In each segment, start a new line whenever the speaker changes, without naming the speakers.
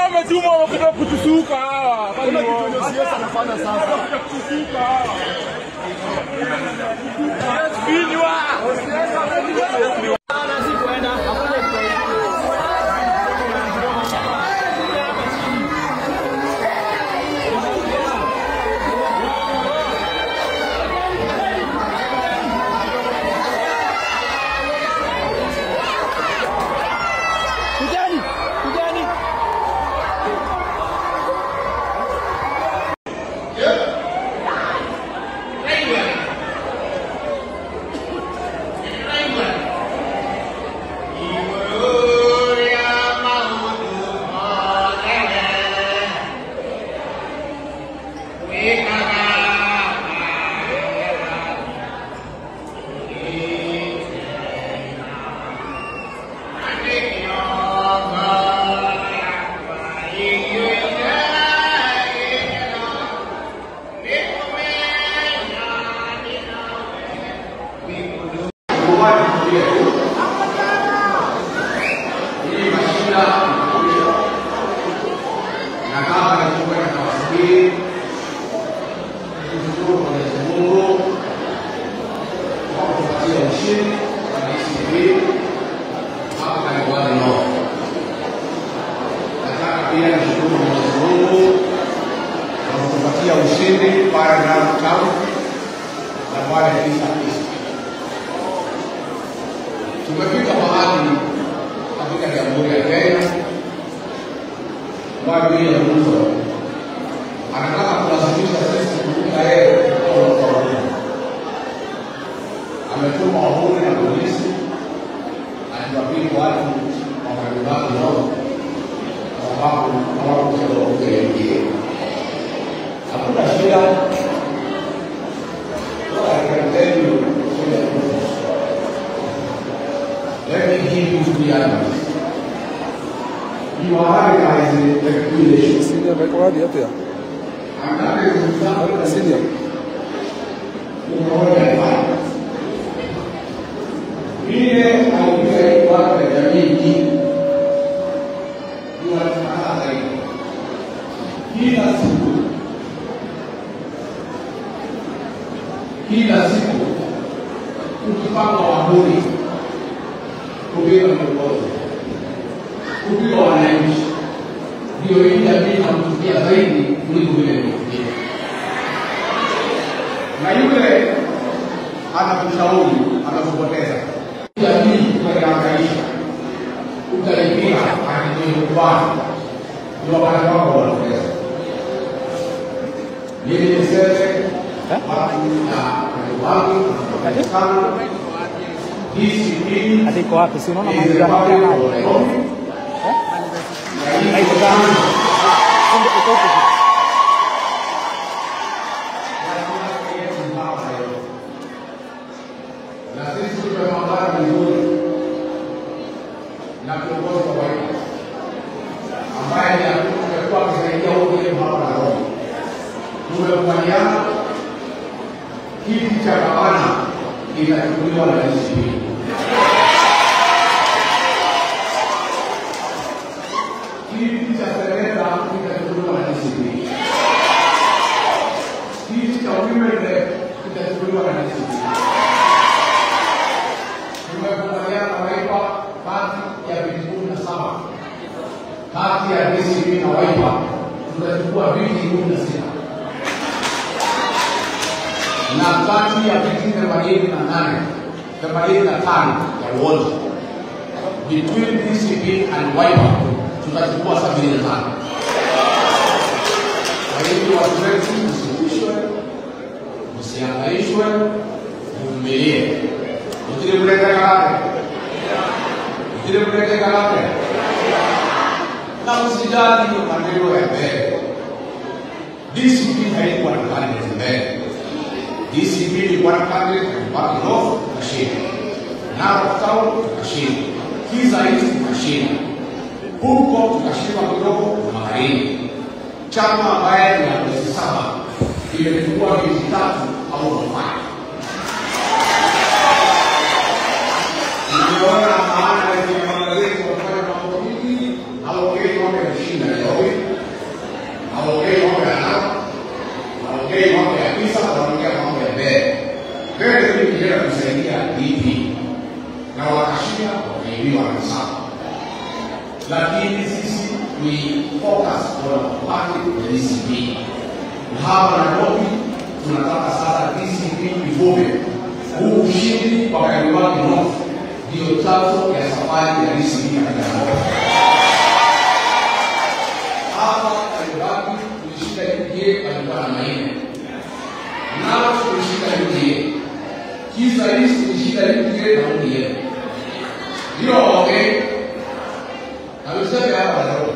Wametuma wakuja kutusuka hawa.
Kuna kitu ndio siasa anafanya sasa.
Kutusuka hawa. Binywa.
Tumefika mahali katika Jamhuri ya Kenya ambayo ya Ruto anataka kulazimisha sisi kuunga yeye kwa ametuma wahuni na polisi anawapiga watu wa Kariobangi North kwa sababu hawakuchelewa kuingia. Hakuna shida. Let me give you the answers. You are realizing the regulation.
Senior, vai colar direto aí.
I'm not going to stop.
Senior.
You know what I find. Vile alikuwa kwa jamii you are not kila siku ukipanga wahuni kupiga mikono kupiga wananchi ndio hii jamii inakufikia zaidi kuliko vile ilivyofikia. Na yule anakushauri anakupoteza jamii kuangaisha utalipia anajikubali ndio wakati wako wanapoteza. Mimi niseme watu na watu sana
Adiko wapi? Si unaona mambo ya maji. Haiko sana.
na sisi tumepambana vizuri na kiongozi wa White ambaye amekuwa akisaidia huko hapa na Roma. Tumekubaliana kiti cha gavana kitachukuliwa na DCP. Kiti cha seneta kitachukuliwa na DCP. Kiti cha women rep kitachukuliwa na DCP. Tumekubaliana Wiper kati ya viti 17 kati ya DCP na Wiper tutachukua viti 16 na kati ya viti 85 ya ward between DCP and Wiper tutachukua 75. Kwa hivyo watu wetu msitishwe, msihangaishwe, mvumilie. Utile kuleta kalate. Utile kuleta kalate. Na msijali kwa maneno ya mbele. DCP haikuwa na candidate mbele. DCP ilikuwa na candidate Kariobangi North kashinda. Narok Town kashinda. Kiza East kashinda. Huko tukashinda kidogo na magharibi. Chama ambaye ni ya miezi 7 imechukua viti 3 au 5. Nimeona maana ya magazeti wafanya mambo mingi au kesho wameshinda leo. we focus on party the DCP. Hapa Nairobi tunataka sasa DCP ivume. Huu ushindi kwa Kariobangi North ndio chanzo ya safari ya DCP katika Nairobi. Hapa Kariobangi tulishinda UDA kwa na maine. Nao tulishinda UDA. Kisa hizi tulishinda UDA na UDA. Ndio okay. Alisema hapa leo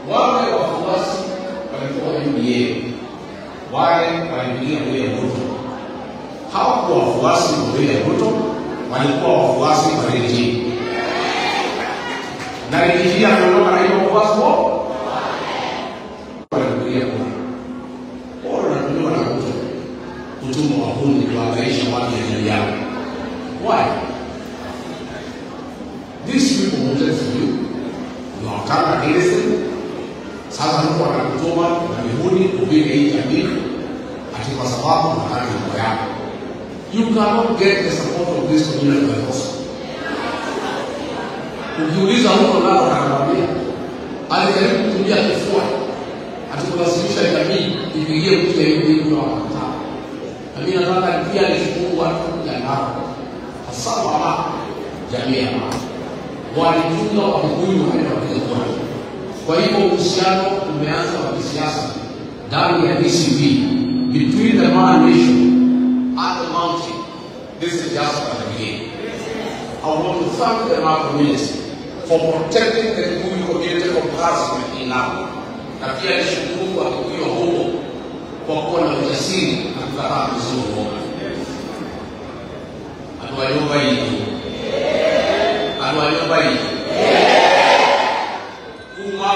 wale wafuasi walikuwa UDA, wale walipigia kwa Ruto. Hawakuwa wafuasi wa Ruto, walikuwa wafuasi wa RG. Na RG anaondoka na hiyo wafuasi wao. Walipigia kwa. Wao wanatumiwa na Ruto. Kutumwa wahuni kuangaisha watu ya yao. Why? These people voted for you. You are turned against them. Sasa Mungu anakutuma na mihuni kupige hii jamii ati kwa sababu unataka mambo yako. You cannot get the support of this community by force. Ukiuliza huko nao anakuambia alijaribu kutumia kifua ati kuwasilisha jamii ipigie mtu yeyote kwa wakati. Na mimi nataka pia nishukuru watu ya nao. Hasa mama jamii hapa. Walitunga Wakikuyu waenda wapiga kura. Kwa hivyo uhusiano umeanza wa kisiasa ndani ya DCP between the man nation and the mountain. This is just for the beginning. I want to thank the Maa community for protecting the Kikuyu community from harassment in Lamu. Na pia nishukuru Wakikuyu huko kwa kuwa na ujasiri na kukataa mzigo huo. Atuwajomba hii. Atuwajomba hii. Umma